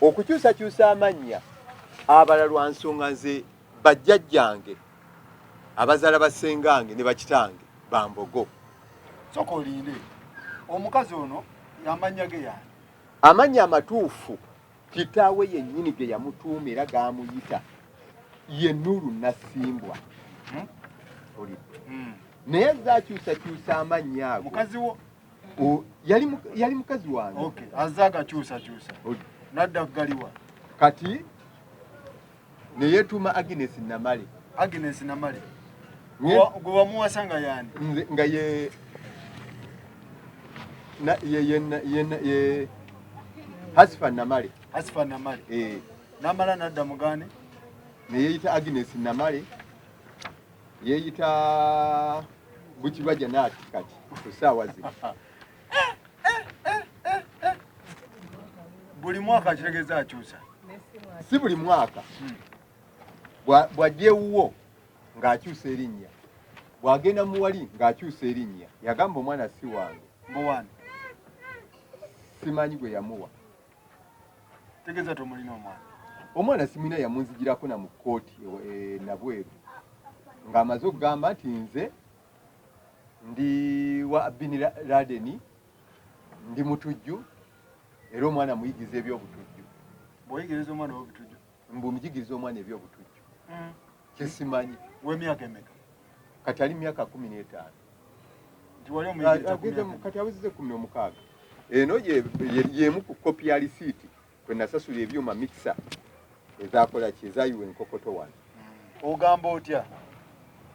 okukyusakyusa amannya abalalwa nsonga nze bajjajjange abazaala basengange ne bakitange bambogo. Soko olinde omukazi ono yamanya ge yani amanya amatuufu kitaawe yennyini ge yamutuuma era gaamuyita ye Nuru Nasimbwa. Naye zaakyusakyusa amannya ago. Mukazi wo yali mukazi wange. Okay, azaaga kyusa. Nadda galiwa. Kati ne yeetuma Agnes Namale. Agnes Namale. Gwe wamuwasanga yani? Nga ye Hasifa Namale. Hasifa Namale. Namala nadda mugane. Ne yeeyita Agnes Namale. Yeeyita Bukibajja naati kati kusaawa zino. Buli mwaka kiregeza akyusa. Si buli mwaka. Bw'ajjeewuwo ng'akyusa erinnya. Bw'agenda muwali ng'akyusa erinnya. Yagamba omwana si wange. Mbuwani. Simanyi gwe yamuwa. Tegeza tomulina omwana. Omwana simina yamunzigirako na mu kkooti nabweru. Ng'amaze okugamba nti nze ndi wa Bin Laden, ndi mutujju, era omwana muyigiza ebyobutujju. Bw'oyigiriza omwana w'obutujju? Mbumujigiriza omwana ebyobutujju. Kyesimanyi. W'emyaka emeka? Kati ali myaka 15. Nti wali omuyigiriza kati awezeze 16. Eno yemu ku kopi ya lisiiti kwe nasasula ebyuma mixer ezakola kyezayiwa enkokoto wano. Ogamba otya?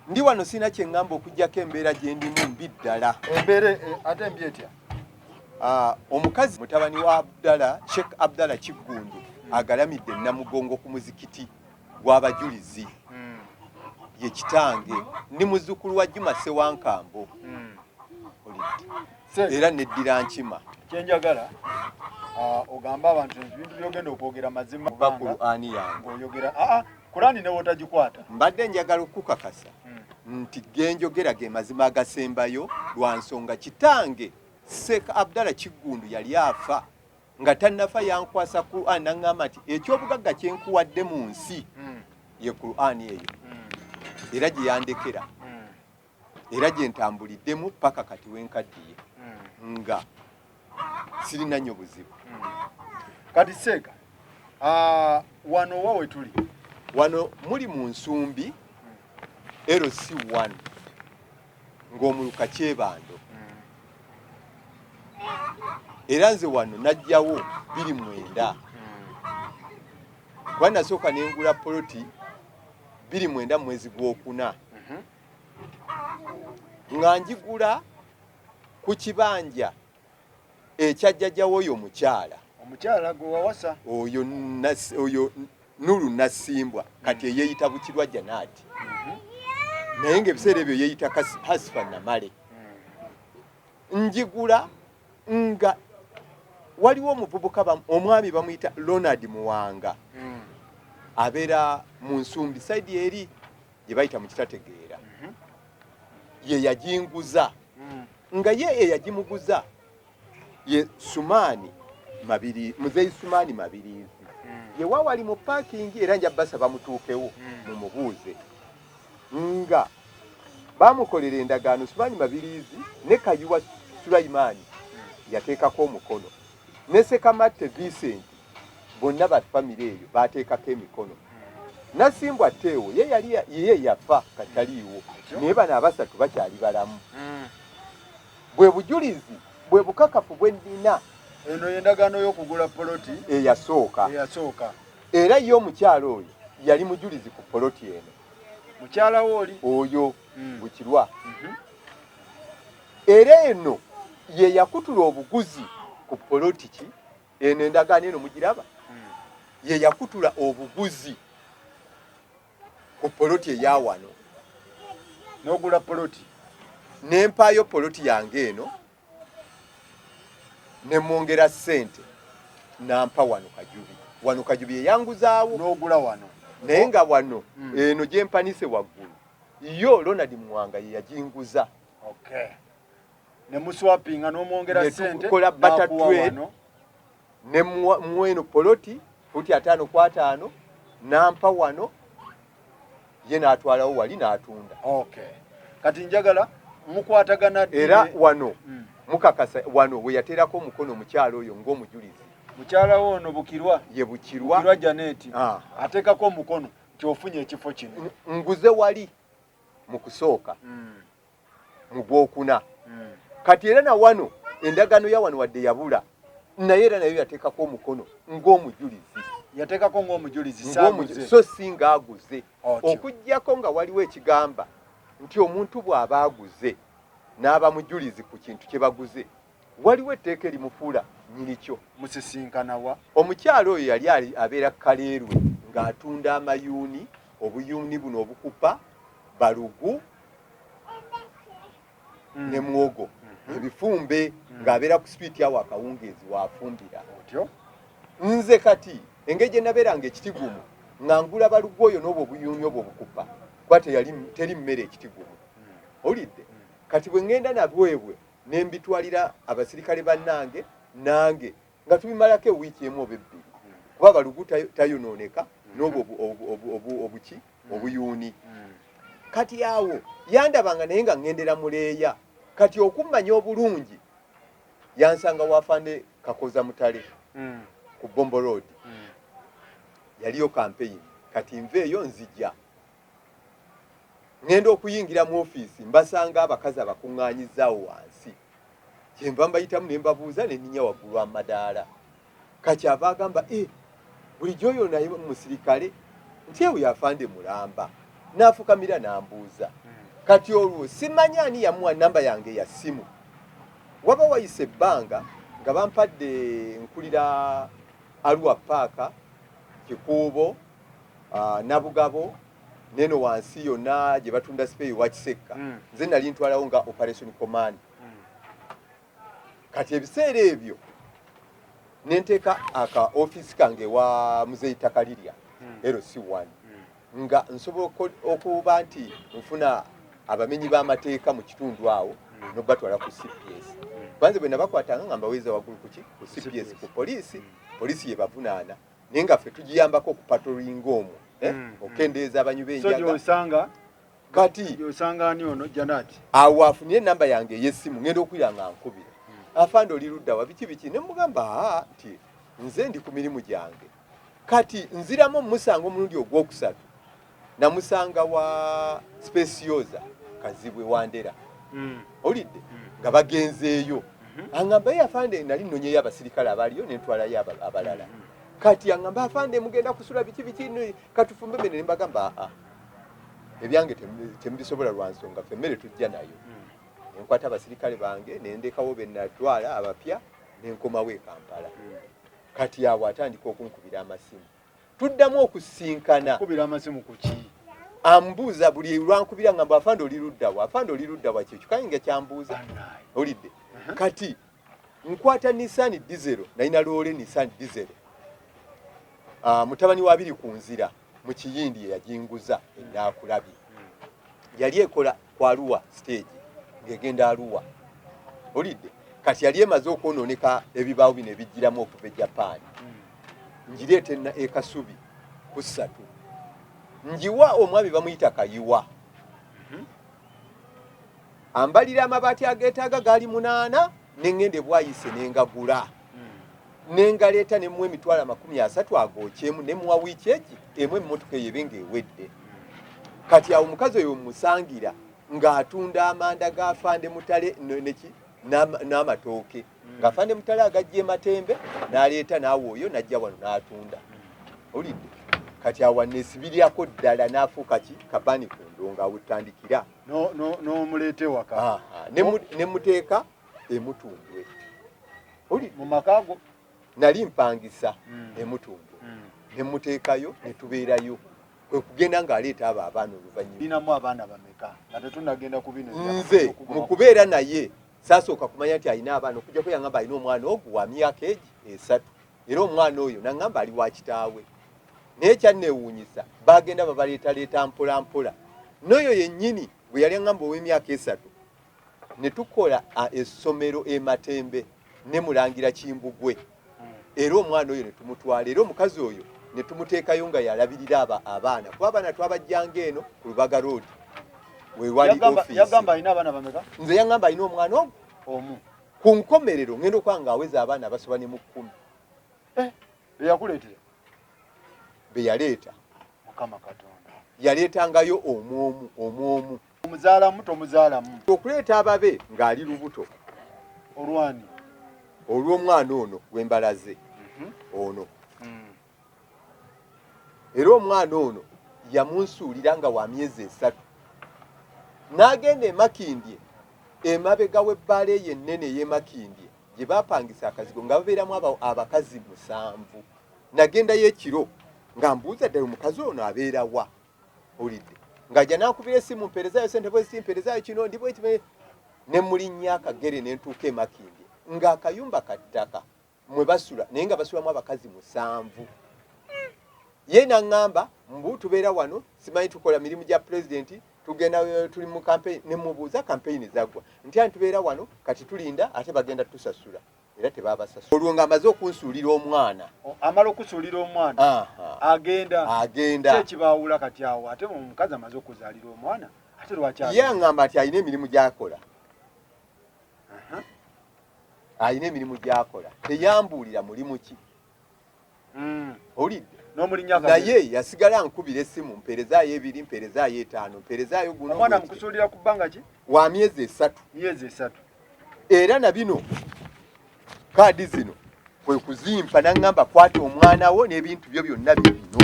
Ndi wano sina kye ngamba okujjako embeera gye ndimu mbi ddala. Embeere ate embi etya? Omukazi mutabani wa Abdallah, Sheikh Abdallah Kiggundu agalamidde Namugongo ku muzikiti gw'abajulizi. Ye kitange ndi muzzukulu wa Juma Sewankambo. Era neddira nkima. Kyenjagala ogamba abantu ebintu byogenda okwogera mazima Qur'ani yange. Oyogera Qur'ani ne wotagikwata. Mbadde njagala okukakasa nti genjogera ge mazima agasembayo lwa nsonga kitange Sheikh Abdallah Kiggundu yali afa nga tannafa yankwasa Qur'an n'angamba nti ekyobugagga kyenkuwadde mu nsi ye Qur'ani eyo. Era gye yandekera. Era gye ntambuliddemu paka kati wenkaddiye. Nga sirina nnyo buzibu. Kati Seeka wano wawe tuli? Wano muli mu Nsumbi LC1 ng'omuluka Kyebando. Era nze wano najjawo 29. Nasooka ne ngula poloti 29 mwezi gw'okuna. Nga njigula ku kibanja ekyajjajjawo oyo omukyala. Omukyala gwe wawasa? Oyo Nuru Nasimbwa kati yeeyita Bukirwajja naati. Naye ng'ebiseera ebyo yeeyita Hasifa Namale. Njigula nga waliwo omuvubuka omwami bamuyita Ronald Muwanga. Abeera mu Nsumbi saidi eri gye bayita mu Kitategeera. Ye yajinguza. Nga ye eyagimuguza ye Sumani Mabiri, Muzeyi Sumani Mabirizi. Ye wawali mu parking era nja basa bamutuukewo mumubuuze. Nga bamukolera endagaano Sumani Mabirizi ne Kayuwa Sulaimani yateekako omukono. Ne Sekamatte Vincent bonna ba family eyo bateekako emikono. Nasimbwa Tewo ye yafa kataliiwo. Naye bano abasatu bakyali balamu. Bwe bujulizi bwe bukakafu bwe nnina. Eno y'endagaano y'okugula poloti eyasooka. Era ye omukyalo oyo yali mujulizi ku poloti eno. Mukyala woli? Oyo Bukirwa. Era eno ye yakutula obuguzi ku poloti ki? Eno endagaano eno mugiraba? Ye yakutula obuguzi ku poloti eya wano. N'ogula poloti? Nempaayo poloti yange eno ne mwongera ssente nampa wano Kajubi. Wano Kajubi ye yanguzaawo. N'ogula wano? Naye nga wano eno gye mpanise waggulu yo Ronald Muwanga ye yajinguza. Okay. Ne muswapinga n'omwongera ssente n'akuwa wano. Ne mweno poloti futi 5 kwa 5 nampa wano ye n'atwalawo wali n'atunda. Okay. Kati njagala mukwatagana era wano mukakasa wano we yaterako omukono mukyalo oyo ng'omujulizi. Mukyala ono Bukirwa ye Bukirwa Janet atekako omukono kyofunye ekifo kino. Nguze wali mu kusooka mu gwokuna. Kati era na wano endagano ya wano wadde yabula naye era nayo yateekako omukono ng'omujulizi. Yateekako ng'omujulizi saaguze. So singa aguze. Okuggyako nga waliwo ekigamba nti omuntu bw'aba aguze n'aba mujulizi ku kintu kye baguze waliwo etteeka erimufuula nyirikyo. Musisinkana wa? Omukyalo oyo yali abeera Kaleerwe ng'atunda amayuuni, obuyuuni buno obukupa, balugu ne mwogo. Ebifumbe ng'abeera ku swiiti awo akawungeezi waafumbira. Nze kati engeri gye nabeeranga ekitigumu ng'angula balugu oyo n'obwo obuyuuni obwo obukupa kuba teri mmere ekitigumu. Olidde? Kati bwe ngenda nabwebwe ne mbitwalira abasirikale bannange nange nga tubimalako ewiiki emu oba ebbiri kuba balugu tayonooneka n'obwo obuki obuyuuni. Kati awo yandabanga naye nga ŋŋendera muleeya. Kati okummanya obulungi yansanga wafande Kakoza Mutale ku Bombo Road. Yaliyo campaign. Kati nveeyo nzija ngenda okuyingira mu ofiisi mbasanga abakazi abakuŋŋaanyizaawo wansi. Kyenva mbayitamu ne mbabuuza ne nninya waggulu amadaala. Kakyava agamba bulijjo oyo naye musirikale nti ewe yafande mulamba. N'afukamira n'ambuuza. Kati olwo simanya ani yamuwa namba yange ya simu. Waba wayise ebbanga nga bampadde nkulira Arua Paaka, Kikuubo, Nabugabo, neno wansi yonna gye batunda sipeeyi wa Kisekka. Nze nali ntwalawo nga Operation Command. Kati ebiseera ebyo nenteeka aka office kange wa Muzeeyi Takalirya LC1 nga nsobola okuba nti nfuna abamenyi b'amateeka mu kitundu awo n'obatwala ku CPS. Banze bwe nabakwatanga nga mbaweza waggulu ku CPS ku poliisi ye bavunaana naye nga ffe tugiyambako ku patrolling omwo okendeeza abanyu b'enjaga. Kati osanga ani ono Janet awo afunye enamba yange ey'essimu ngenda okwira nga nkubira. Afande oli ludda wa biki ne mugamba nti nze ndi ku mirimu gyange. Kati nziramu musanga omulundi ogwokusatu namusanga wa Specioza Kazibwe Wandera. Olidde nga bagenzeeyo angamba ye afande nali nnonyeyo abasirikale abaliyo ne ntwalayo abalala. Kati angamba afande mugenda kusula biki katufumbe mmere ne mbagamba ebyange temubisobola lwa nsonga ffe emmere tujja nayo. Nkwata abasirikale bange ne ndekawo be natwala abapya ne nkomawo e Kampala. Kati awo atandika okunkubira amasimu. Tuddamu okusinkana. Kubira amasimu ku ki? Ambuuza buli lwankubira ngamba afande oli ludda wa kyekyo kayinga kyambuuza. Olidde? Kati nkwata Nissan Diesel nalina loole Nissan Diesel. Mutabani wa abiri ku nzira mu Kiyindi ye yajinguza ennaakulabi. Yali ekola kwa Arua stage ngegenda Arua. Olidde? Kati yali emaze okwonooneka ebibaawo bino ebijjiramu okuva e Japan. Njireete e Kasubi ku 3. Njiwa omwami bamuyita Kayiwa. Ambalira amabaati ageetaaga gaali 8 n'engende bwayise n'engagula. N'engaleeta ne muwa emitwalo 30 agookyemu ne muwa wiiki eki emu emmotoka eyebe ng'ewedde. Kati awo omukazi oyo musangira ng'atunda amanda g'afande Mutale n'amatooke. Ng'afande Mutale agajja Matembe n'aleeta n'awo oyo n'ajja wano n'atunda. Olidde? Kati awo neesibiryako ddala n'afuuka ki kabani ku ndongo awo tutandikira. N'omuleete waka. Ne muteeka emutundwe. Olidde? Mu makaago nali mpangisa emutundwe. Ne muteekayo ne tubeerayo. Kwe kugenda ng'aleeta abo abaana oluvannyuma. Binamu abaana bameka nga tetunnagenda ku bino. Nze mu kubeera naye saasooka kumanya nti alina abaana okujjako yaŋŋamba alina omwana ogwo wa myaka egi 3 era omwana oyo naŋŋamba ali wa kitaawe. Naye kyanneewuunyisa bagenda babaleetaleeta mpola mpola. N'oyo yennyini bwe yali aŋŋamba ow'emyaka 3 ne tukola essomero e Matembe ne Mulangira Kimbugwe era omwana oyo ne tumutwala era omukazi oyo ne tumuteekayo nga yalabirira abaana kuba abaana twabajjanga eno ku Lubaga Road wewali office. Yagamba alina abaana bameka? Nze yagamba alina omwana omu. Ku nkomerero ngendo kwanga aweza abaana abasoba ne mu 10. Beyakuleetera? Beyaleeta. Mukama Katonda. Yaleetangayo omwomu. Omuzaalamu tomuzaalamu. Okuleeta ababe ng'ali lubuto. Olwani? Olw'omwana ono gwembalaze. Ono. Era omwana ono yamunsuulira nga wa myezi 3. N'agenda e Makindye emabega w'ebbaala eyo ennene y'e Makindye gye baapangisa akazigo nga babeeramu abakazi 7. Nagendayo ekiro nga mbuuza ddala omukazi ono abeera wa olidde ng'ajja n'ankubira essimu mpeerezaayo sente bwezi mpeerezaayo kino ndi bweti ne mulinnya akagere ne ntuuka e Makindye ng'akayumba ka ttaka mwe basula naye nga basulamu abakazi 7. Ye n'aŋŋamba mbu tubeera wano simanyi tukola mirimu gya pulezidenti tugenda tuli mu campaign ne mubuuza campaign zaggwa nti ani tubeera wano kati tulinda ate bagenda tusasula era tebabasasula. Olwo ng'amaze okunsuulira omwana. Amala okusuulira omwana agenda kyekibaawula kati awo ate omukazi amaze okuzaalira omwana ate lwaki ye aŋŋamba nti alina emirimu gy'akola. Alina emirimu gy'akola teyambuulira mulimu ki. Olidde naye yasigala nkubira essimu mpeerezaayo 2 mpeerezaayo 5 mpeerezaayo guno. Omwana mukusuulira ku bbanga ki? Wa myezi 3. Myezi 3. Era na bino kaadi zino kwe kuzimpa n'aŋŋamba kwata omwana wo n'ebintu byo byonna bibino.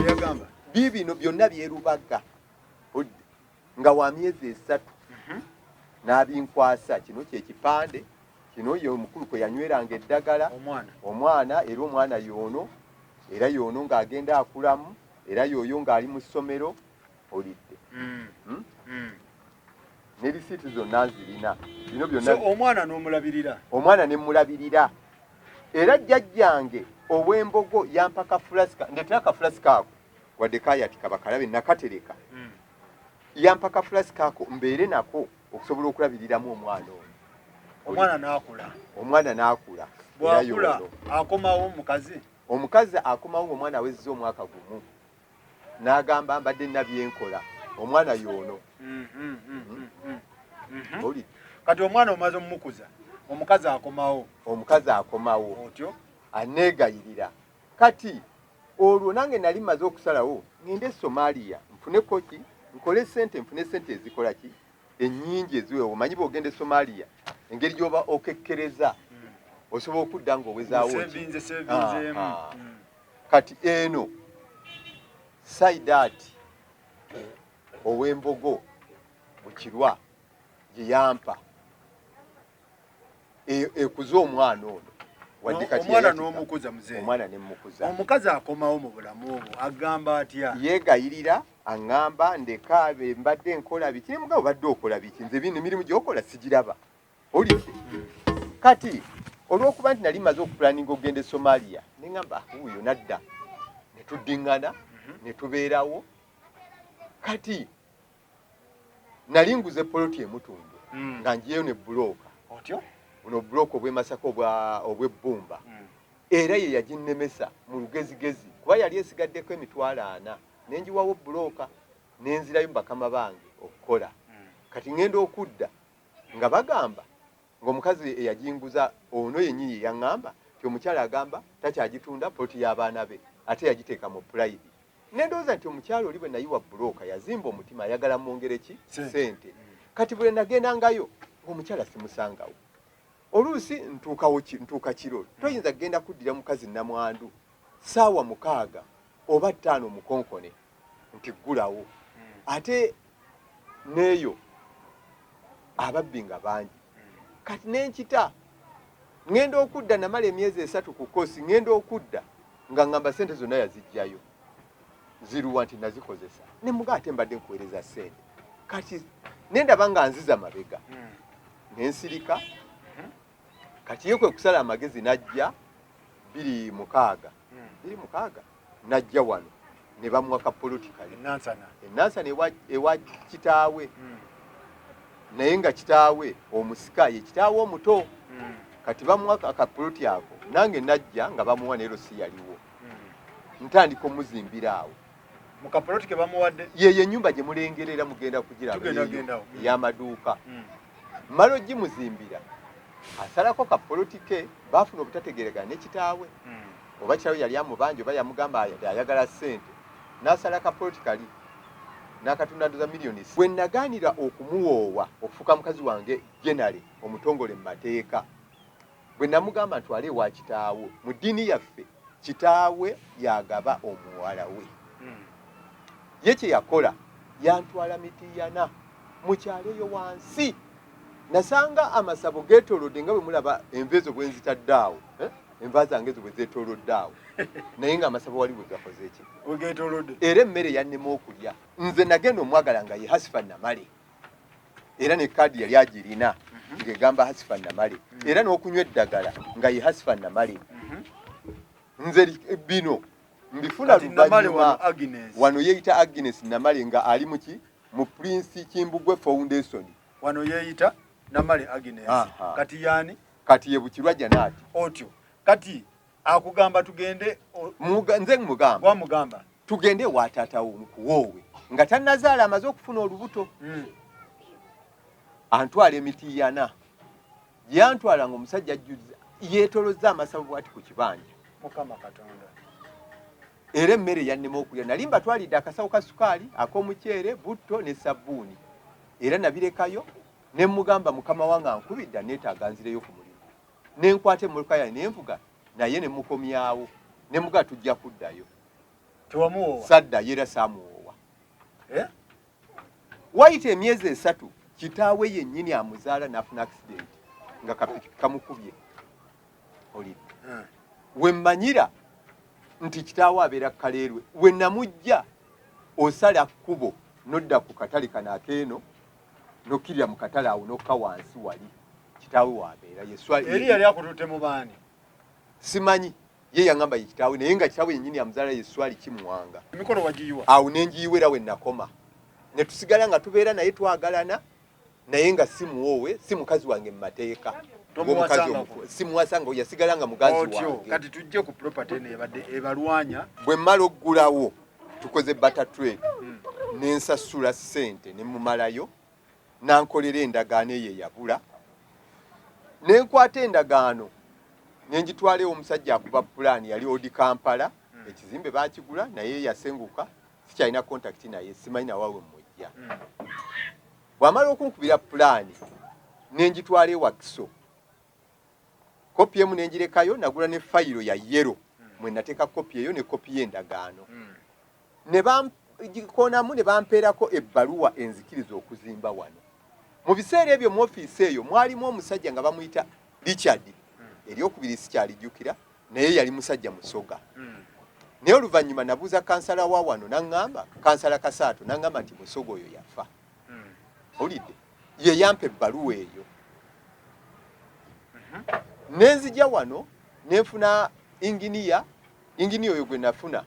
Yagamba bibino byonna byerubaga nga wa myezi 3. N'abinkwasa kino kyekipande kino ye omukulu kwe yanyweranga eddagala omwana era omwana yoono era yoono ng'agenda akulamu era yooyo ng'ali mu ssomero olidde. Ne risiiti zonna nzirina bino byonna. Omwana n'omulabirira? Omwana ne mulabirira era jjajjange ow'embogo yampa kafulasika ndetera kafulasika ako wadde kayati kabakalabe nakatereka yampa kafulasika ako mbeere nako okusobola okulabiriramu omwana ono. Omwana n'akula. Bw'akula akomawo omukazi? Omukazi akomawo omwana awezza omwaka gumu n'agamba mbadde nabyenkola omwana yoono. Kati omwana omaze omumukuza omukazi akomawo otyo aneegayirira. Kati olwo nange nali maze okusalawo ngende e Somalia nfune koki nkole sente nfune sente ezikola ki ennyingi eziwe. Omanyi bw'ogenda e Somalia engeri gy'oba okekkereza osobola okudda ng'owezaawo kati eno Saidaati ow'embogo Bukirwa gye yampa ekuze omwana ono wadde kati omwana n'omukuza muzeeyi. Omwana ne mmukuza. Omukazi akomawo mu bulamu obwo agamba atya? Yeegayirira aŋŋamba ndeka mbadde nkola biki nemugabo badde okola biki nze bino emirimu gy'okola sigiraba olidde. Kati olw'okuba nti nali maze okupulaninga okugenda e Somalia neŋŋamba wuuyo nadda ne tuddiŋŋana ne tubeerawo. Kati nali nguze poloti emutundu nga ngiyeyo ne bulooka buno bulooka obw'Emasaka obw'ebbumba era ye yaginnemesa mu lugezigezi kuba yali esigaddeko emitwalo 4 nenjiwawo bulooka nenzirayo mu bakama bange okukola. Kati ngenda okudda nga bagamba ng'omukazi eyajinguza ono yennyini yaŋŋamba ti omukyala agamba takyagitunda poloti y'abaana be ate yagiteeka mu pulayidi. Nendowooza nti omukyala oli bwe nayiwa bulooka yazimba omutima ayagala mwongere ki sente. Kati bwe nagendangayo ng'omukyala simusangawo. Oluusi ntuuka kiro toyinza kugenda kuddira mukazi namwandu ssaawa 6 oba 5 mukonkone nti ggulawo. Ate neeyo ababbi nga bangi. Kati nenkita ngenda okudda namala emyezi 3 ku kkosi ngenda okudda nga ngamba sente zonna yazijjayo ziruwa nti nazikozesa ne muga ate mbadde nkuweereza sente. Kati nendaba nga nziza mabega nensirika. Kati ye kwe kusala amagezi najja 26 najja wano ne bamuwa kapolitikali enansana ewa kitaawe naye nga kitaawe omusika ye kitaawe omuto kati bamuwa akaploti ako nange najja nga bamuwa ne losi yaliwo ntandika omuzimbira awo mu kaploti ke bamuwadde ye nyumba gye mulengerera mugenda kugiraba y'amaduuka malo gimuzimbira asalako kaploti ke baafuna obutategeregana ne kitaawe oba kitaawe yali amubanja oba yamugamba ayagala ssente n'asala kaploti kali n'akatunda ndoza miliyoni bwe nagaanira okumuwoowa okufuuka mukazi wange jenale omutongole mu mateeka bwe namugamba ntwale ewa kitaawe mu ddiini yaffe kitaawe yagaba omuwala we ye kye yakola yantwala mitiyana mu kyalo eyo wansi nasanga amasabo geetoolodde nga bwe mulaba enva ezo bwe nzitadde awo enva zange ezo bwe zeetoolodde awo naye nga amasabo wali bwe gakoze eki era emmere yannema okulya nze nagenda omwagala nga ye hasifa namale era ne kaadi yali agirina ng'egamba hasifa namale era n'okunywa eddagala nga ye hasifa namale nze bino mbifuna luvannyuma wano yeeyita Agnes Namale nga ali muki mu Prince Kimbugwe Foundation wano yeeyita Namale Agnes kati yani kati ye Bukirwa Janaati otyo kati akugamba tugende nze mugamba tugende wa taata wo mukuwoowe nga tannazaala amaze okufuna olubuto antwala emitiyana yantwala nga omusajja ajjuza yeetolozza amasabo bwati ku kibanja Mukama Katonda era emmere yannema okulya nali mbatwalidde akasawo ka sukaali ak'omuceere butto ne sabbuuni era nabirekayo ne mugamba mukama wange ankubidde neetaaga nzireyo ku mulimu ne nkwata emmoloka yange ne nvuga naye ne mukomyawo ne muga tujja kuddayo tewamuwoowa saddayo era saamuwoowa wayita emyezi 3 kitaawe yennyini amuzaala n'afuna akisidenti nga kapiki kamukubye olidde we mmanyira nti kitaawe abeera kaleerwe we namujja osala kkubo nodda ku katale kano akeeno nokkirira mu katale awo nokka wansi wali kitaawe waabeera eri yali akututte mu baani simanyi ye yaŋŋamba ye kitaawe naye nga kitaawe yennyini amuzaala yeswali kimuwanga emikolo wagiyiwa awo ne ngiyiwera we nakoma ne tusigala nga tubeera naye twagalana naye nga si muwoowe si mukazi wange mu mateeka simuwasanga yasigala nga mugazi wange kati tujje ku property ne ebadde ebalwanya bwe mmala oggulawo tukoze butter trade nensasula ssente ne mumalayo nankolera endagaano eyo eyabula nenkwata endagaano nengitwala omusajja akuba pulaani yali odi Kampala ekizimbe baakigula naye yasenguka sikyalina contact naye simanyi nawawe mujja bwamala okunkubira pulaani nengitwala ewa Kiso kopi emu nengirekayo nagula ne fayiro ya yero mwe nateeka kopi eyo ne kopi y'endagaano ne bamkonamu ne bampeerako ebbaluwa enzikiriza okuzimba wano mu biseera ebyo mu ofiisi eyo mwalimu omusajja nga bamuyita Richard eryokubiri sikyalijjukira naye yali musajja musoga naye oluvannyuma nabuuza kansala wa wano naŋŋamba kansala Kasaato naŋŋamba nti musoga oyo yafa olidde ye yampa ebbaluwa eyo nenzija wano nenfuna inginiya oyo gwe nafuna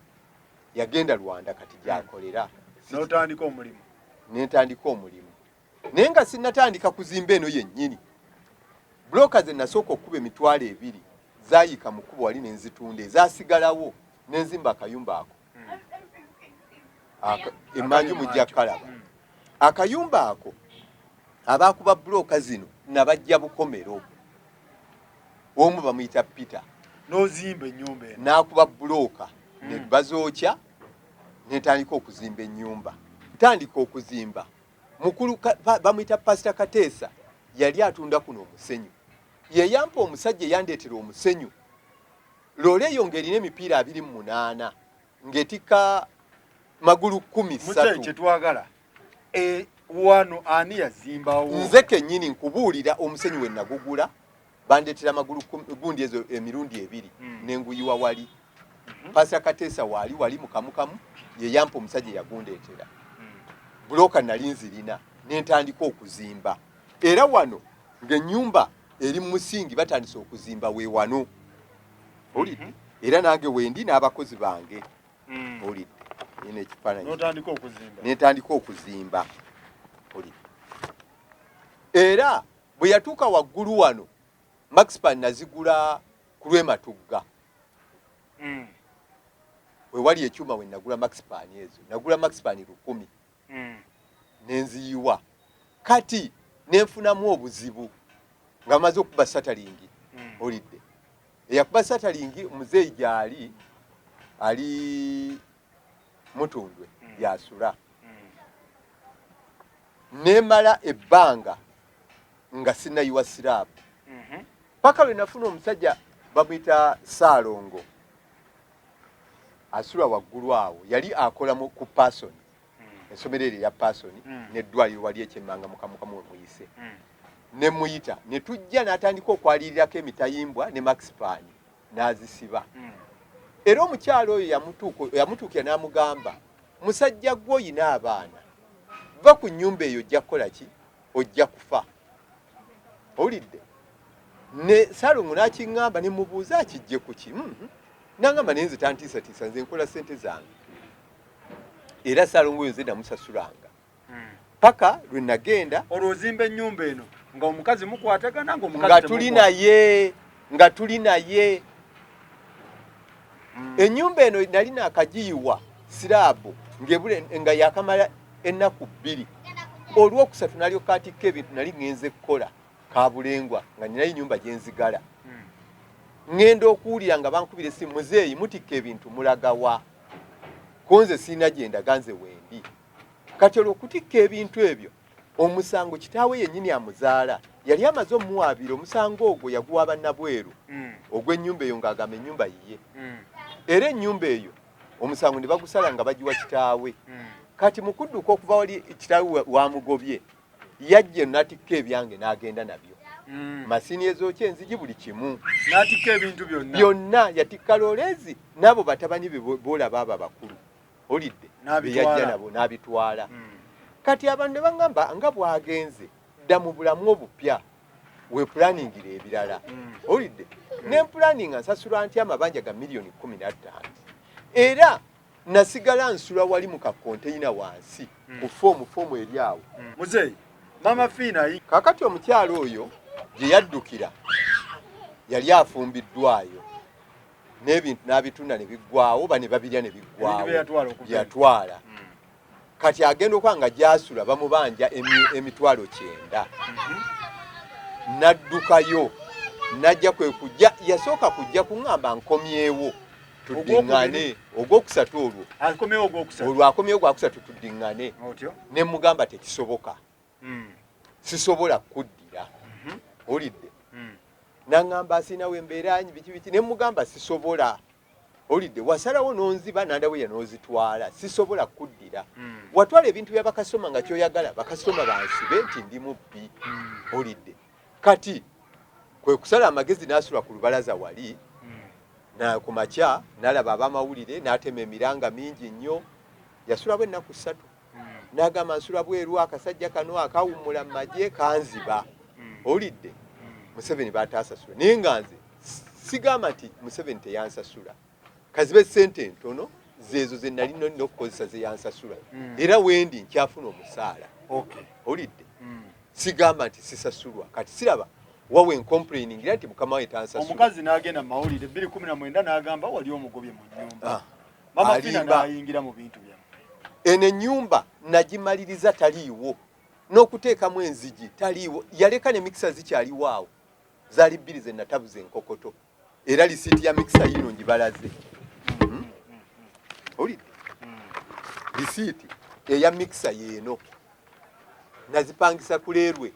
yagenda Rwanda kati gyakolera n'otandika omulimu nentandika omulimu naye nga sinnatandika kuzimba eno yennyini bloka ze nasooka okuba emitwalo 2 zaayika mu kkubo wali nenzitunda ezaasigalawo nenzimba akayumba ako emmanju mujja kalaba akayumba ako abaakuba bloka zino nabajja Bukomero omu bamuyita Peter n'ozimba ennyumba eno n'akuba buloka ne bazookya netandika okuzimba ennyumba ntandika okuzimba mukulu bamuyita Pastor Kateesa yali atunda kuno omusenyu ye yampa omusajja yandeetera omusenyu loole eyo ng'erina emipiira 28 ng'etika magulu 13 kyetwagala wano ani yazimbawo nze kennyini nkubuulira omusenyu we nagugula bandetera magulu gundi ezo emirundi 2 nenguyiwa wali Pastor Kateesa wali mukamukamu ye yampa omusajja yagundeetera buloka nali nzirina nentandika okuzimba era wano ng'ennyumba eri mu musingi batandise okuzimba we wano olidde era nange wendi n'abakozi bange olidde ine ekifaananyi nentandika okuzimba olidde era bwe yatuuka waggulu wano Maxpan nazigula ku Lwematugga. We wali ekyuma we nagula Maxpan ezo. Nagula Maxpan 1000. Nenziyiwa. Kati nenfunamu obuzibu nga maze okuba satalingi. Olidde. Eyakuba satalingi muzeeyi gyali ali Mutundwe yasula. Nemala ebbanga nga sinayiwa sirabu. Paka lwe nafuna omusajja bamuyita Saalongo. Asula waggulu awo yali akola ku Pasoni. Ensomero eryo ya Pasoni n'eddwaliro wali ekyemmanga mukamukamu muyise. Ne muyita ne tujja n'atandika okwalirirako emitayimbwa ne Maxpan n'azisiba. Era omukyalo oyo yamutuukira n'amugamba musajja gwe oyina abaana va ku nnyumba eyo ojja kukola ki ojja kufa. Olidde ne Saalongo n'akiŋŋamba ne mubuuza akijje ku ki n'angamba nenze tantiisatiisa nze nkola ssente zange. Era Saalongo oyo nze namusasulanga paka lwe nagenda olwozimba ennyumba eno nga omukazi mukwatagana nga tuli naye ennyumba eno nali naakagiyiwa siraabu nga yakamala ennaku 2. Olwokusatu nalyoka atikka ebintu nali ngenze kukola kabulengwa nga ninayo ennyumba gye nzigala. Ngenda okuwulira nga bankubira essimu muzeeyi mutikka ebintu mulagawa. Konze siina gye ndaga nze wendi. Kati olw'okutikka ebintu ebyo omusango kitaawe yennyini amuzaala yali amaze omuwaabira. Omusango ogwo yaguwa bannabweru ogw'ennyumba eyo ng'agamba ennyumba yiye. Era ennyumba eyo omusango ne bagusala nga bagiwa kitaawe. Kati mu kudduka okuva wali kitaawe wamugobye yajja n'atikka ebyange n'agenda nabyo. Masini ezokye enzigi buli kimu n'atikka ebintu byonna yatikka loolezi n'abo batabani be boolaba abo abakulu. Olidde yajja nabo n'abitwala. Kati abantu ne baŋŋamba nga bwagenze dda mu bulamu obupya we pulaningira ebirala. Olidde ne pulaninga nsasula nti amabanja ga miliyoni 15. Era nasigala nsula wali mu kakonteyina wansi ku foomu eri awo. Muzeeyi Mama Fina kakati omukyalo oyo gye yaddukira yali afumbiddwayo n'ebintu n'abitunda ne biggwawo bane babirya ne biggwawo yatwala. Kati agenda okuba nga gyasula bamubanja emitwalo 9. Naddukayo najja kwe kujja yasooka kujja kuŋŋamba nkomyewo tuddiŋŋane ogwokusatu olwo akomyewo gwakusatu tuddiŋŋane. Ne mugamba tekisoboka sisobola kuddira. Olidde naŋŋamba asinawo embeera biki ne mugamba sisobola. Olidde wasalawo nonziba nandaweya nozitwala sisobola kuddira. Watwala ebintu bya bakasoma nga kyoyagala bakasoma bansibe nti ndi mubbi. Olidde kati kwe kusala amagezi n'asula ku lubalaza wali na ku makya n'alaba abamawulire n'atema emiranga mingi nnyo. Yasula bwe ennaku 3 n'agamba nsula bweru akasajja kano akawummula mu magye kanziba. Olidde Museveni bataasasula naye nga nze sigamba nti Museveni teyansasula. Kazibe ssente ntono zeezo ze nali nina okukozesa ze yansasula. Era wendi nkyafuna omusaala. Olidde sigamba nti sisasulwa. Kati siraba wawe complaining nti mukama we tansasula. Omukazi n'agenda mu mawulire 2019 n'agamba wali omugobye mu nnyumba. Mama Fina n'ayingira mu bintu bya eno ennyumba nagimaliriza taliiwo n'okuteekamu enzigi taliiwo. Yaleka ne mikisa zikyaliwo awo zaali 2 ze natabuza enkokoto. Era lisiiti ya mikisa yino ngibalaze. Olidde lisiiti eya mikisa yeeno nazipangisa ku leerwe.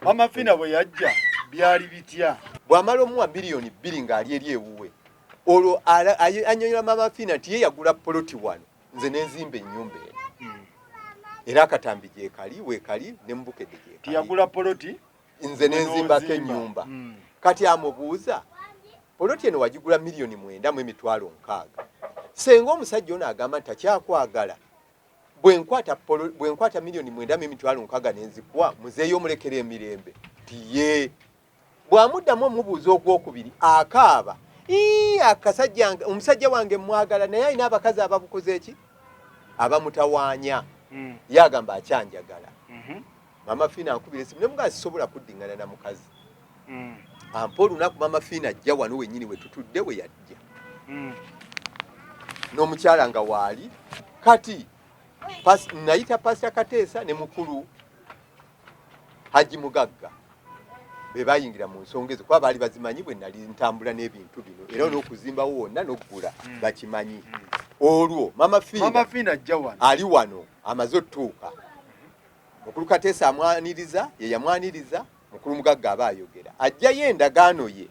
Mama Fina bwe yajja byali bitya? Bw'amala omuwa miliyoni 2 ng'ali eri ewuwe olwo anyonyola Mama Fina nti ye yagula poloti 1 nze nenzimba ennyumba eno. Era akatambi gyekali weekali ne mbukedde gyekali. Tiyagula poloti nze nenzimbako ennyumba. Kati amubuuza poloti eno wagigula miliyoni 9.6. Senga omusajja ono agamba nti akyakwagala bwe nkwata miliyoni 9.6 nenzikuwa muzeeyo omulekera emirembe tiye. Bw'amuddamu omubuuza ogwokubiri akaaba akasajja omusajja wange mwagala naye alina abakazi ababukoze eki abamutawaanya. Yagamba akyanjagala. Mama Fina ankubira esimu ne mugazi sisobola kuddingana na mukazi. ampa olunaku mama Fiina ajja wano wennyini we tutudde we yajja n'omukyala nga waali kati nayita Pastor Kateesa ne mukulu Haji Mugagga be bayingira mu nsonga ezo kuba baali bazimanyi bwe nali ntambula n'ebintu bino era n'okuzimbawo wonna n'oggula bakimanyi olwo mama Fiina ajja wano ali wano amaze otuuka mukulu Kateesa amwaniriza ye yamwaniriza mukulu Mugagga aba ayogera ajjayo endagaano ye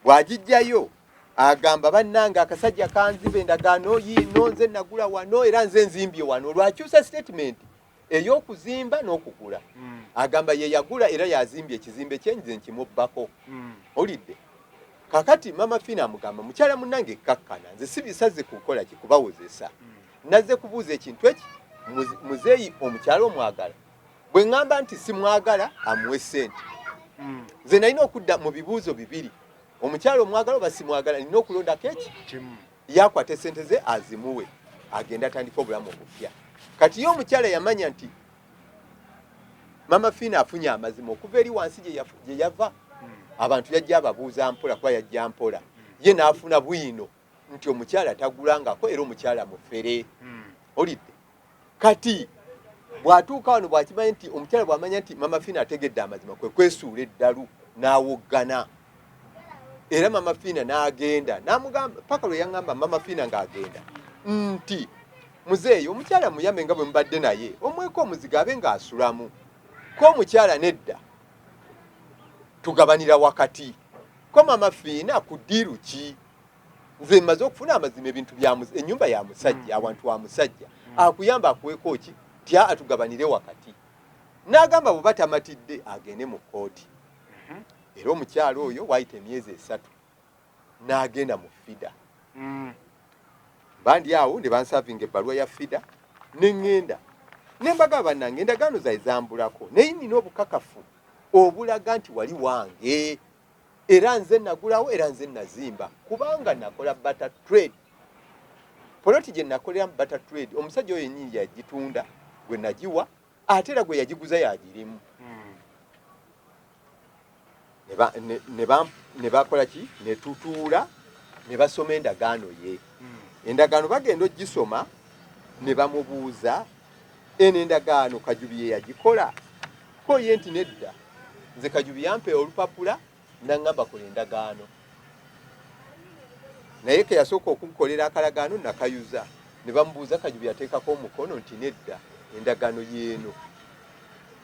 bw'agijjayo agamba bannange akasajja kanziba endagaano yiino nze nagula wano era nze nzimbye wano lwakyusa statement ey'okuzimba n'okugula agamba ye yagula era yazimbye ekizimbe kye nze nkimubbako olidde kakati mama Fiina amugamba mukyala munnange kakkana nze sibisaze kukola kikubawozesa nazze kubuuza ekintu eki muzeeyi omukyala omwagala bwe ŋŋamba nti simwagala amuwe ssente nze nalina okudda mu bibuuzo bibiri omukyala omwagala oba simwagala nina okulondako eki yakwata essente ze azimuwe agenda atandika obulamu obupya kati ye omukyala yamanya nti mama Fiina afunye amazima okuva eri wansi gye yava abantu yajja ababuuza mpola kuba yajja mpola ye n'afuna bwino nti omukyala tagulangako era omukyala mufere olidde kati bw'atuuka wano bw'akimanya nti omukyala bw'amanya nti mama Fiina ategedde amazima kwe kwesuula eddalu n'awoggana era mama Fiina n'agenda n'amugamba paka lwe yaŋŋamba mama Fiina ng'agenda nti muzeeyi omukyala muyambe nga bwe mubadde naye omweko omuzigo abe ng'asulamu ko omukyala nedda tugabanira wakati ko mama Fiina ku ddiiru ki nze mmaze okufuna amazima ebintu ennyumba ya musajja awantu wa musajja akuyamba akuweeko ki tya atugabanire wakati n'agamba bwe batamatidde agende mu kkooti era omukyala oyo waayita emyezi 3 n'agenda mu FIDA bandi awo ne bansavinga ebbaluwa ya FIDA ne ŋŋenda ne mbagamba bannange endagaano zaye zambulako naye nina obukakafu obulaga nti wali wange era nze nagulawo era nze nazimba kubanga nakola butter trade poloti gye nakolera mu butter trade omusajja oyo yennyini yagitunda gwe nagiwa ate era gwe yagiguza yagirimu ne bakola ki ne tutuula ne basoma endagaano ye endagaano bagenda ogisoma ne bamubuuza eno endagaano Kajubi ye yagikola ko ye nti nedda nze Kajubi yampe olupapula naŋŋamba kola endagaano naye ke yasooka okunkolera akalagaano nakayuza ne bamubuuza Kajubi yateekako omukono nti nedda endagaano yeeno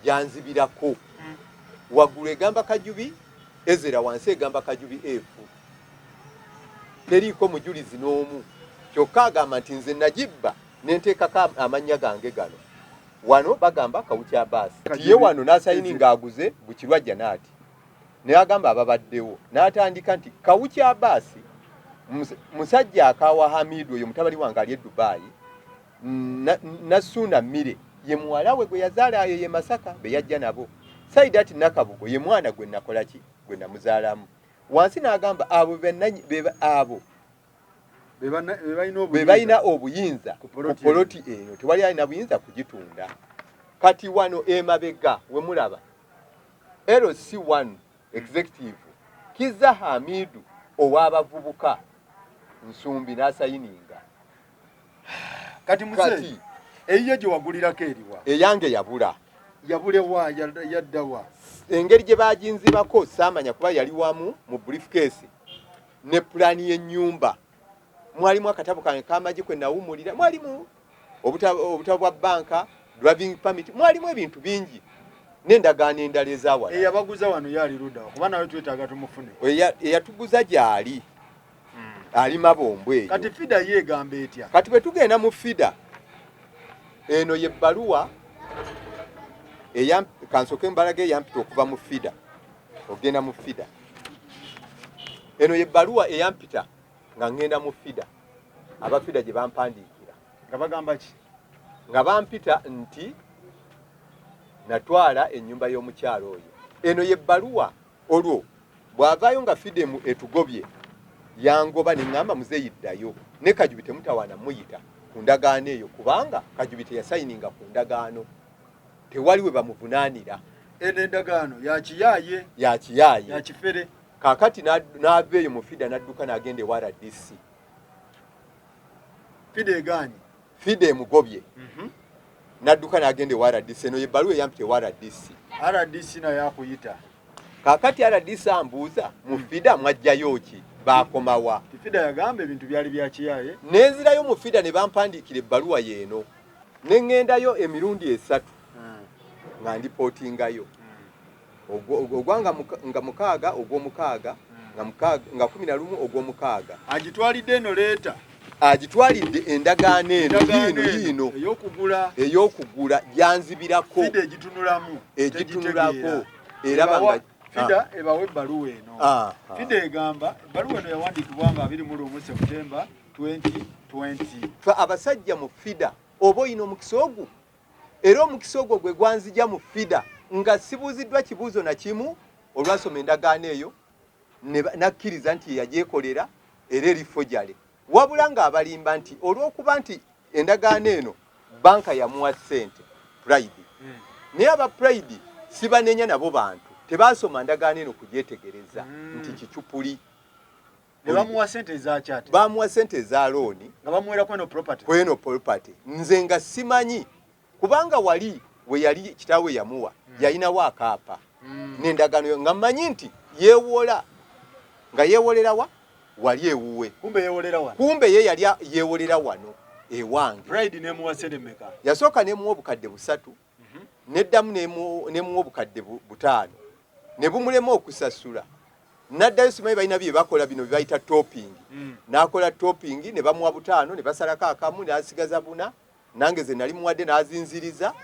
yanzibirako waggulu egamba Kajubi Ezera wansi egamba Kajubi efu teriiko mujulizi n'omu kyokka agamba nti nze nagibba nenteekako amannya gange gano wano bagamba Kawukya Baasi ye wano n'asayininga aguze Bukirwa Janaati naye agamba ababaddewo n'atandika nti Kawukya Baasi musajja akawa Hamidu oyo mutabani wange ali e Dubai Nassuuna Mire ye muwala we gwe yazaala ayo ye Masaka be yajja nabo Saidati Nakabugo ye mwana gwe nakola ki gwe namuzaalamu wansi n'agamba abo be balina obuyinza ku poloti eno tewali alina buyinza kugitunda kati wano emabega we mulaba LC1 executive Kiza Hamidu ow'abavubuka Nsumbi n'asayininga kati muzeeyi eyiyo gye wagulirako eriwa eyange yabulewa yaddawa engeri gye baginzibako saamanya kuba yali wamu mu briefcase ne pulaani y'ennyumba mwalimu akatabo kange k'amagi kwe nawumulira mwalimu obutabo bwa banka driving permit mwalimu ebintu bingi n'endagaano endala ezawala eyabaguza wano yali ludda kuba nawe twetaaga tumufune eyatuguza gy'ali ali Mabombo eyo kati FIDA yeegamba etya kati bwe tugenda mu FIDA eno ye bbaluwa kansoke mbalage eyampita okuva mu FIDA ogenda mu FIDA eno ye bbaluwa eyampita nga ngenda mu FIDA aba FIDA gye bampandiikira nga bagamba ki nga bampita nti natwala ennyumba y'omukyalo oyo eno ye bbaluwa olwo bw'avaayo nga FIDA etugobye yangoba ne ŋŋamba muzeeyi ddayo ne Kajubi temutawaana muyita ku ndagaano eyo kubanga Kajubi teyasayininga ku ndagaano tewali we bamuvunaanira endagaano ya kiyaye ya kifere kakati n'aveeyo mu fida n'adduka n'agenda ewa RDC fida emugobye n'adduka n'agenda ewa RDC eno yebbaluwa eyampita ewa RDC nayo akuyita kakati RDC ambuuza mu fida mwajjayo ki baakomawa fida yagamba ebintu byali bya kiyaye nenzirayo mu fida ne bampandiikira ebbaluwa yeeno ne ŋŋendayo emirundi 3 nga ndipootingayo ogwanga nga 6 ogw'omukaaga nga 11 ogw'omukaaga agitwalidde eno leeta agitwalidde endagaano eno yiino ey'okugula gyanzibirako egitunulako era fida ebawe ebbaluwa eno fida egamba ebbaluwa eno yawandiikibwa nga 21 Septemba 2020 fe abasajja mu fida oba oyina omukisa ogwo era omukisa ogwo gwe gwanzija mu fida nga sibuuziddwa kibuuzo na kimu olwasoma endagaano eyo nakkiriza nti yagyekolera era erifo gyale wabula ng'abalimba nti olw'okuba nti endagaano eno banka yamuwa ssente Pride naye aba Pride sibanenya nabo bantu tebaasoma ndagaano eno kugyetegereza nti kicupuli ne bamuwa ssente ezakyate bamuwa ssente eza looni nga bamuwera kweno property nze nga simanyi kubanga wali we yali kitaawe yamuwa yalinawo akaapa n'endagaano nga mmanyi nti yeewola nga yeewolerawa wali ewuwe kumbe ye yali yeewolera wano ewange Pride nemuwa ssente mmeka yasooka nemuwa obukadde 3 neddamu nemuwa obukadde 5 ne bumulema okusasula naddayo simanyi balina bye bakola bino bye bayita topping n'akola topping ne bamuwa 5 ne basalako akamu n'asigaza 4 nange ze nali muwadde n'azinziriza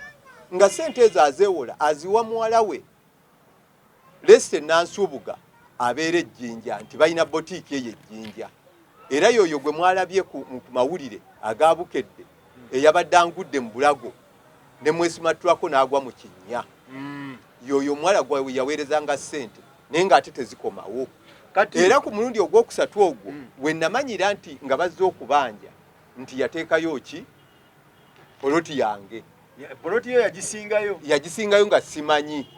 nga ssente ezo azeewola aziwa muwala we Leste Nansubuga abeera ejjinja nti balina botiiki eyo ejjinja era yoyo gwe mwalabye ku mawulire agaabukedde eyabadde angudde mu bulago ne mwesimattulako n'agwa mu kinnya yoyo mwala gwe yaweerezanga ssente naye ng'ate tezikomawo era ku mulundi ogwokusatu ogwo we namanyira nti nga bazze okubanja nti yateekayo ki poloti yange poloti yo yagisingayo nga simanyi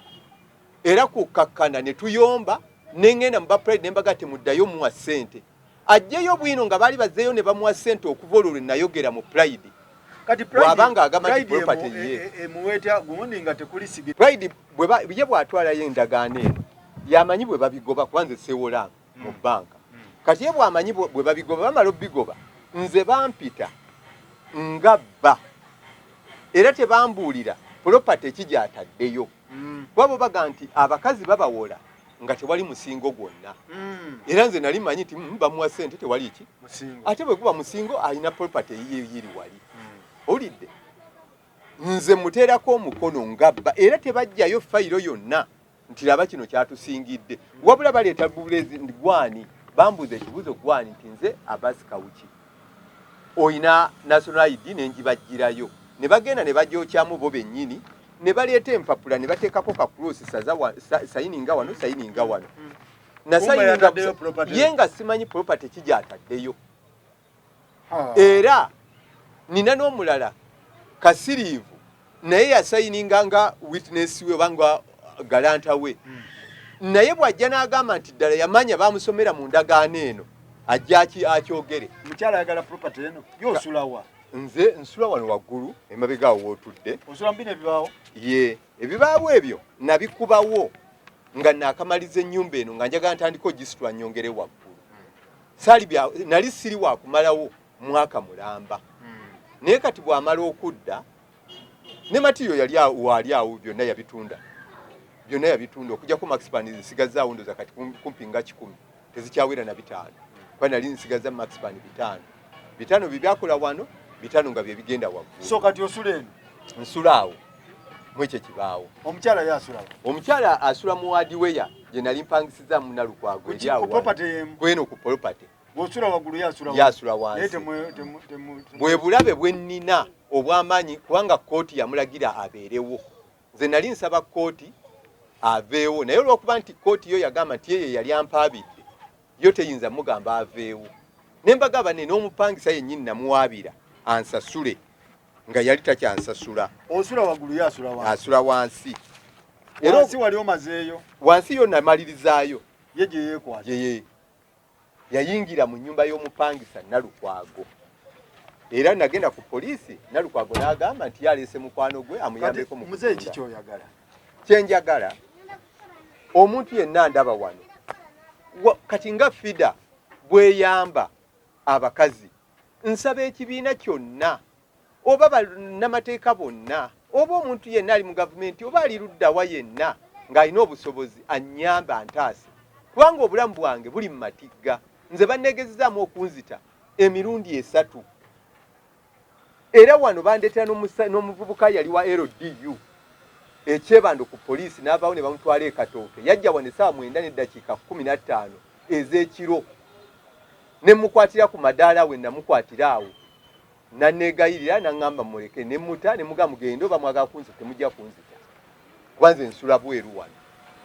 era kukakkana ne tuyomba nengenda mu Pride nembaga temuddayo muwa ssente ajjeyo bwino nga baali bazzeeyo ne bamuwa ssente okuva olwo nayogera mu Pride kati wabanga agamba nti property ye emuweta gundi nga tekuli sigi Pride bye bwatwalayo endagaano eno yamanyi bwe babigoba kwanze seewola mu banka kati ye bwamanyi bwe babigoba bamala obigoba nze bampita nga bba era tebambuulira property kigyataddeyo bwabo baga nti abakazi babawola nga tewali musingo gwonna era nze nali manyi nti bamuwa ssente tewali ki ate bwe kuba musingo alina property yiri wali olidde nze muteerako omukono ngabba era tebajjayo fayiro yonna nti laba kino kyatusingidde wabula baleeta bulezi gwani bambuza ekibuuzo gwani nti nze Abasi Kawuki oyina national ID nenjibajjirayo ne bagenda ne bagyokyamu bo bennyini ne baleeta empapula ne bateekako kakulosi sayininga wano ye nga simanyi property kigyataddeyo era nina n'omulala kasiriivu naye yasayininga nga witness we banga galanta we naye bw'ajja n'agamba nti ddala yamanya bamusomera mu ndagaano eno ajja akyogere mukyala ayagala property eno yosulawa nze nsula wano waggulu emabega awo wootudde osula mbina ebibaawo ye ebibaawo ebyo nabikubawo nga naakamaliza ennyumba eno nga njagala ntandika ogisitula nnyongere waggulu nali siri wakumalawo mwaka mulamba naye kati bw'amala okudda ne matiyo wali awo byonna yabitunda okujjako maxpan nsigazaawo ndoza kati kumpi nga 10 tezikyawera na 5 kuba nali nsigaza maxpan 5 bibyakola wano 5 nga bye bigenda waggulu so kati osula eno nsula awo mwekyo kibaawo omukyala yasula omukyala asula mu wadiweya gye nali mpangisiza mu Nalukwago kweno ku property bw'osula waggulu yasula wansi bwe bulabe bwe nnina obw'amaanyi kubanga kooti yamulagira abeerewo nze nali nsaba kooti aveewo naye olw'okuba nti kooti yo yagamba nti yeye yali ampaabidde yo teyinza mugamba aveewo ne mbagamba ne n'omupangisa yennyini namuwaabira ansasule nga yali takyansasula osula waggulu yasula asula wansi era si wali omazeeyo wansi yo namalirizayo ye gye yeekwata ye yayingira mu nnyumba y'omupangisa Nalukwago era nagenda ku poliisi Nalukwago n'agamba nti yaleese mukwano gwe amuyambeko mu muzeeyi kikyoyagala kyenjagala omuntu yenna ndaba wano kati nga FIDA bweyamba abakazi nsaba ekibiina kyonna oba bannamateeka bonna oba omuntu yenna ali mu gavumenti oba ali luddawa yenna ng'alina obusobozi annyamba antaase kubanga obulamu bwange buli mu matigga nze banneegezezaamu okunzita emirundi 3 era wano bandeetera n'omuvubuka yali wa LDU ekyebando ku poliisi n'avaawo ne bamutwala e Katooke yajja wano essaawa 9:15 ez'ekiro ne mukwatira ku madaala we namukwatira awo nanneegayirira n'aŋŋamba muleke ne muta ne muga mugende oba mwagala kunzita temujja kunzita kuba nze nsula bweru wano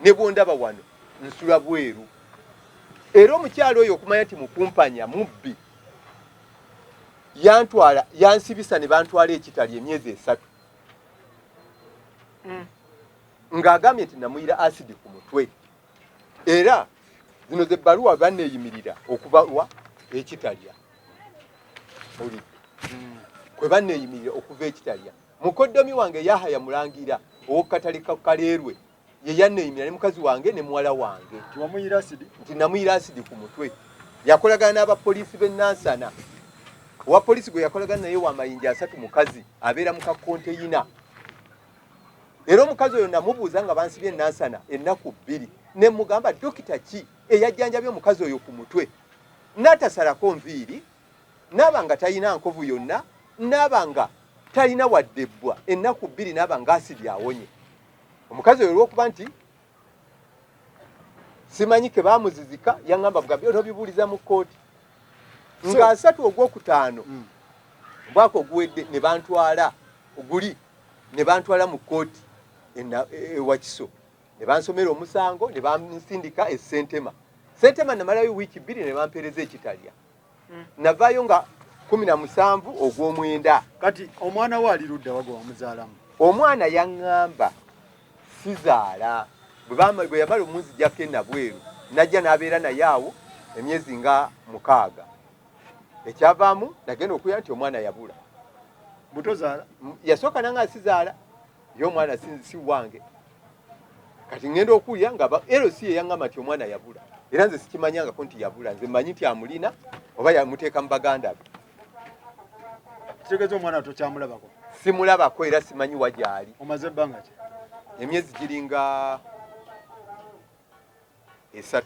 ne bwondaba wano nsula bweru era omukyalo oyo okumanya nti mukumpanya mubbi yantwala yansibisa ne bantwala ekitali emyezi 3 ng'agambye nti namuyira asidi ku mutwe era zino ze bbaluwa banneeyimirira okubawa ekitalya oli kwe banneeyimirira okuva ekitalya mukoddomi wange Yahaya Mulangira ow'okatale ka Kaleerwe ye yanneeyimirira ne mukazi wange ne muwala wange tiwamuyira asidi nti namuyira asidi ku mutwe yakolagana n'abapoliisi b'e Nansana owa poliisi gwe yakolagana naye wa mayinja 3 mukazi abeera mu kakonteyina era omukazi oyo namubuuza nga bansibye Nansana ennaku 2 ne mugamba dokita ki eyajjanjabye omukazi oyo ku mutwe n'atasalako nviiri n'abanga talina nkovu yonna n'abanga talina waddebbwa ennaku 2 n'abanga asidi awonye omukazi oyo olw'okuba nti simanyi ke baamuzizika yaŋŋamba bugambye onobibuuliza mu kkooti nga 3 ogwokutaano mwaka oguwedde ne bantwala oguli ne bantwala mu kkooti ewakiso ne bansomera omusango ne bansindika e Sentema namalayo wiiki 2 ne bampeereza ekitalya navaayo nga 17 ogw'omwenda kati omwana we ali ludda wago wamuzaalamu omwana yaŋŋamba sizaala bwe yamala omunzijjako enabweru najja n'abeera naye awo emyezi nga 6 ekyavaamu nagenda okulya nti omwana yabula butozaala yasooka nanga sizaala ye omwana si wange kati ngenda okulya nga LC yaŋŋamba nti omwana yabula era nze sikimanyangako nti yabula nze mmanyi nti amulina oba yamuteeka mu baganda be kitegeeza omwana tokyamulabako simulabako era simanyi wagyali omaze ebbanga ki emyezi giringa 3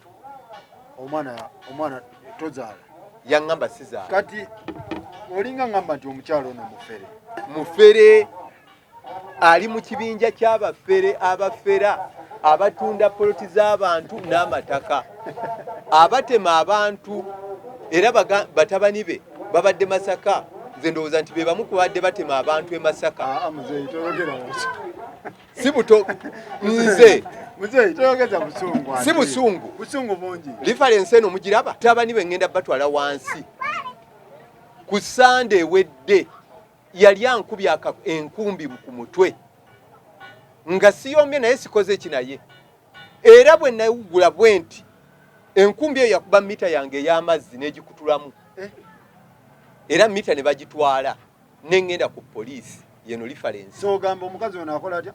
omwana tozaala yaŋŋamba sizaala kati olinga ŋŋamba nti omukyalo ono mufere ali mu kibinja ky'abafere abafera abatunda poloti z'abantu n'amataka abatema abantu era batabani be babadde Masaka nze ndowooza nti be bamu kubadde batema abantu e Masaka si buto nze si busungu bungi lifarensi eno mugiraba tabani be ngenda batwala wansi ku Sande ewedde yali ankubya enkumbi ku mutwe nga siyombye naye sikoze eki naye era bwe nawugula bwe nti enkumbi eyo yakuba mita yange ey'amazzi n'egikutulamu era mita ne bagitwala n'engenda ku poliisi yeno lifarensi so ogamba omukazi ono akola atya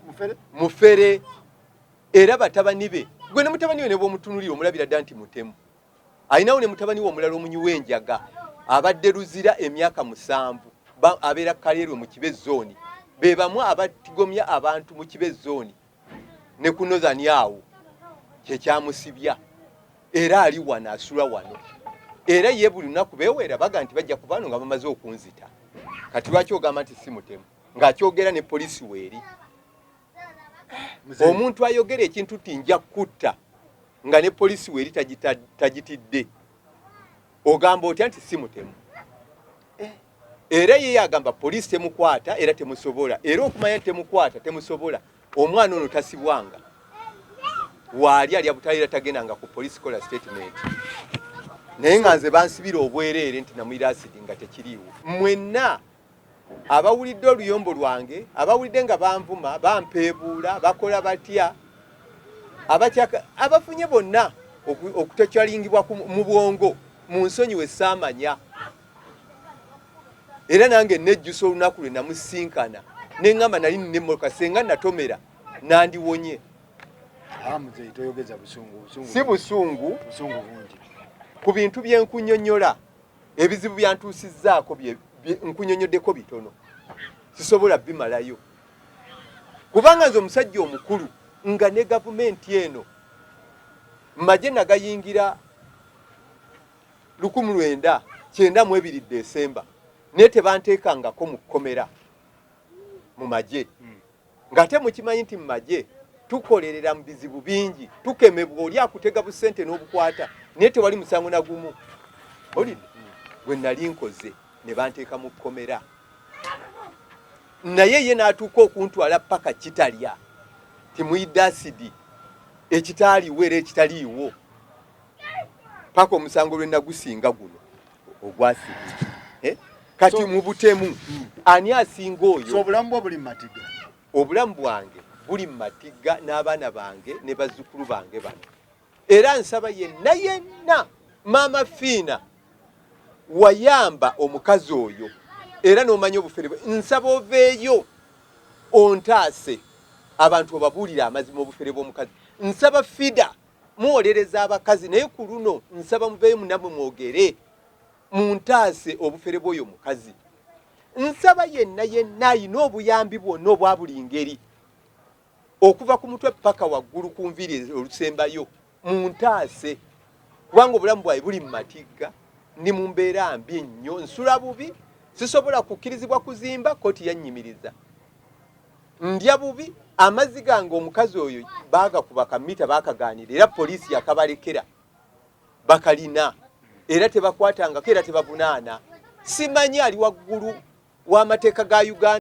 mufere era batabani be gwe ne mutabani we ne bw'omutunulira omulabira dda nti mutemu alinawo ne mutabani we omulala omunyiwa enjaga abadde luzira emyaka 7 abeera Kaleerwe mu Kibe zooni be bamu abatigomya abantu mu Kibe zooni ne ku Northern awo kyekyamusibya era ali wano asula wano era ye buli lunaku beeweera baga nti bajja kuvaano nga bamaze okunzita kati lwaki ogamba nti si mutemu ng'akyogera ne poliisi weeri omuntu ayogera ekintu ti nja kutta nga ne poliisi weeri tagitidde ogamba otya nti si mutemu era ye yagamba poliisi temukwata era temusobola era okumanya nti temukwata temusobola omwana ono tasibwanga waali alya butaliira tagendanga ku poliisi kola statement naye nga nze bansibira obwereere nti namuyira asidi nga tekiriiwo mwenna abawulidde oluyombo lwange abawulidde nga banvuma bampeebuula bakola batya abafunye bonna okutekyalingibwa mu bwongo mu nsonyi we saamanya era nange nejjusa olunaku lwe namusinkana neŋŋamba nali nina emmotoka senga natomera nandiwonye. Si busungu ku bintu bye nkunnyonnyola ebizibu byantuusizzaako nkunnyonnyoddeko bitono sisobola bimalayo kubanga nze omusajja omukulu nga ne gavumenti eno maje nagayingira 1992 Desemba naye tebanteekangako mu kkomera mu maje ng'ate mukimanyi nti mu maje tukolerera mu bizibu bingi tukemebwa oli akutega busente n'obukwata naye tewali musango na gumu olidde bwe nali nkoze ne banteeka mu kkomera naye ye n'atuuka okuntwala paka kitalya timuyidde asidi ekitaaliwo era ekitaliiwo paka omusango lwe nagusinga guno ogwasidi kati mu butemu ani asinga oyo? Obulamu bwo buli mu matiga? Obulamu bwange buli mu matiga n'abaana bange ne bazzukulu bange bano era nsaba yenna maama Fiina wayamba omukazi oyo era n'omanya obufere bwe nsaba oveeyo ontaase abantu obabuulira amazima obufere bw'omukazi nsaba Fida muwolereza abakazi naye ku luno nsaba muveeyo munamwe mwogere muntaase obufere bw'oyo mukazi nsaba yenna ayina obuyambi bwonna obwa buli ngeri okuva ku mutwe paka waggulu ku nviiri olusembayo muntaase kubanga obulamu bwawe buli mu matigga ndi mu mbeera mbi ennyo nsula bubi sisobola kukkirizibwa kuzimba kooti yannyimiriza ndya bubi amazzi gange omukazi oyo baagakuba kamita baakaganira era poliisi yakabalekera bakalina era tebakwatangako era tebavunaana simanyi ali waggulu w'amateeka ga Uganda